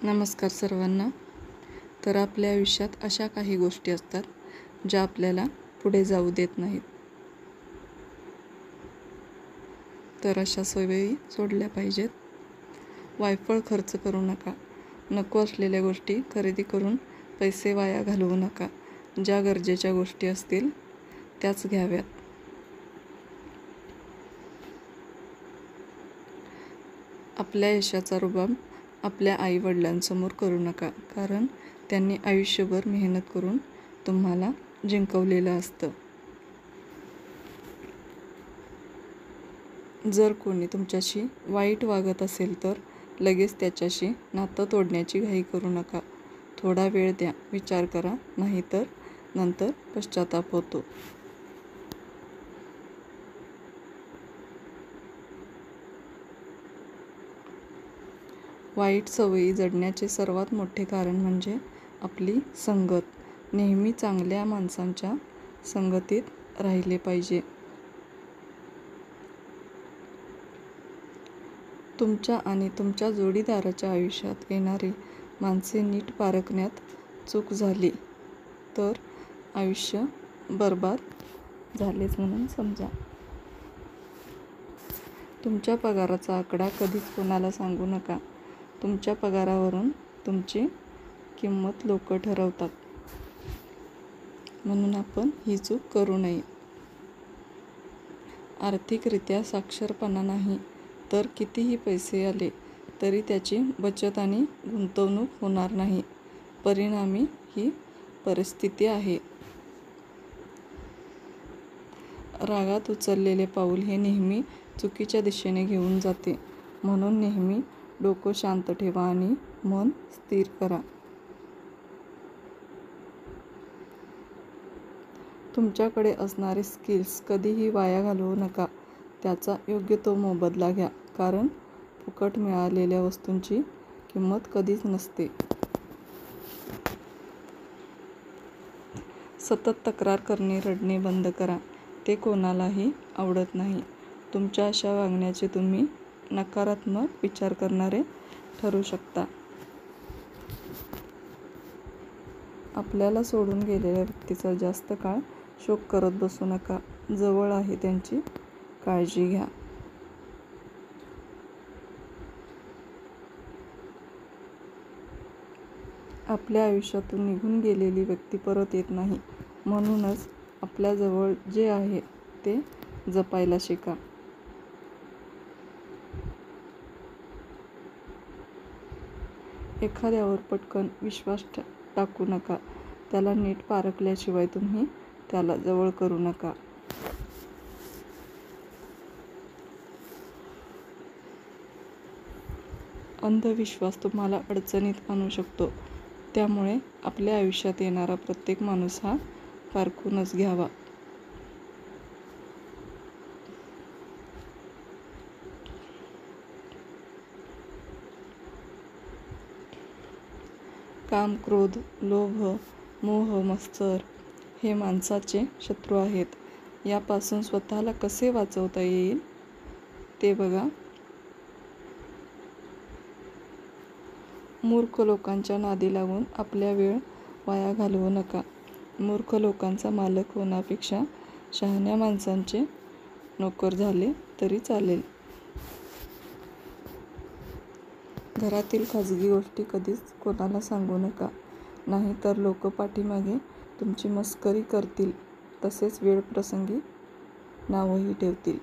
नमस्कार सर्वांना. तर आपल्या आयुष्यात अशा काही गोष्टी असतात ज्या आपल्याला पुढे जाऊ देत नाहीत. तर अशा सवयी सोडल्या पाहिजेत. वायफळ खर्च करू नका. नको असलेल्या गोष्टी खरेदी करून पैसे वाया घालवू नका. ज्या गरजेच्या गोष्टी असतील त्याच घ्याव्यात. आपल्या यशाचा रुबाब आपल्या आई-वडिलांसमोर करू नका, कारण त्यांनी आयुष्यभर मेहनत करून तुम्हाला जिंकवलेलं असतं. जर कोणी तुमच्याशी वाईट वागत असेल तर लगेच त्याच्याशी नातं तोडण्याची घाई करू नका. थोडा वेळ द्या, विचार करा, नाहीतर नंतर पश्चाताप होतो. वाईट सवयी जडण्याचे सर्वात मोठे कारण म्हणजे आपली संगत. नेहमी चांगल्या माणसांच्या संगतीत राहिले पाहिजे. तुमच्या आणि तुमच्या जोडीदाराच्या आयुष्यात येणारी माणसे नीट पारखण्यात चूक झाली तर आयुष्य बर्बाद झालेच म्हणून समजा. तुमच्या पगाराचा आकडा कधीच कोणाला सांगू नका. तुमच्या पगारावरून तुमची किंमत लोक ठरवतात, म्हणून आपण ही चूक करू नये. आर्थिकरित्या साक्षरपणा नाही तर कितीही पैसे आले तरी त्याची बचत आणि गुंतवणूक होणार नाही. परिणामी ही परिस्थिती आहे. रागात उचललेले पाऊल हे नेहमी चुकीच्या दिशेने घेऊन जाते. म्हणून नेहमी डोकं शांत ठेवा आणि मन स्थिर करा. तुमच्याकडे असणारे स्किल्स कधीही वाया घालवू नका. त्याचा योग्य तो मोबदला घ्या, कारण फुकट मिळालेल्या वस्तूंची किंमत कधीच नसते. सतत तक्रार करणे, रडणे बंद करा. ते कोणालाही आवडत नाही. तुमच्या अशा वागण्याचे तुम्ही नकारात्मक विचार करणारे ठरू शकता. आपल्याला सोडून गेलेल्या व्यक्तीचा जास्त काळ शोक करत बसू नका. जवळ आहे त्यांची काळजी घ्या. आपल्या आयुष्यातून निघून गेलेली व्यक्ती परत येत नाही. म्हणूनच आपल्याजवळ जे आहे ते जपायला शिका. एखाद्यावर पटकन विश्वास टाकू नका. त्याला नीट पारखल्याशिवाय तुम्ही त्याला जवळ करू नका. अंधविश्वास तुम्हाला अडचणीत आणू शकतो. त्यामुळे आपल्या आयुष्यात येणारा प्रत्येक माणूस हा पारखूनच घ्यावा. काम, क्रोध, लोभ, मोह, मत्सर हे माणसाचे शत्रू आहेत. यापासून स्वतःला कसे वाचवता येईल ते बघा. मूर्ख लोकांच्या नादी लागून आपला वेळ वाया घालवू नका. मूर्ख लोकांचा मालक होण्यापेक्षा शहाण्या माणसांचे नोकर झाले तरी चालेल. घरातील खाजगी गोष्टी कधीच कोणाला सांगू नका, नाहीतर लोक पाठीमागे तुमची मस्करी करतील, तसेच वेळप्रसंगी नावही ठेवतील.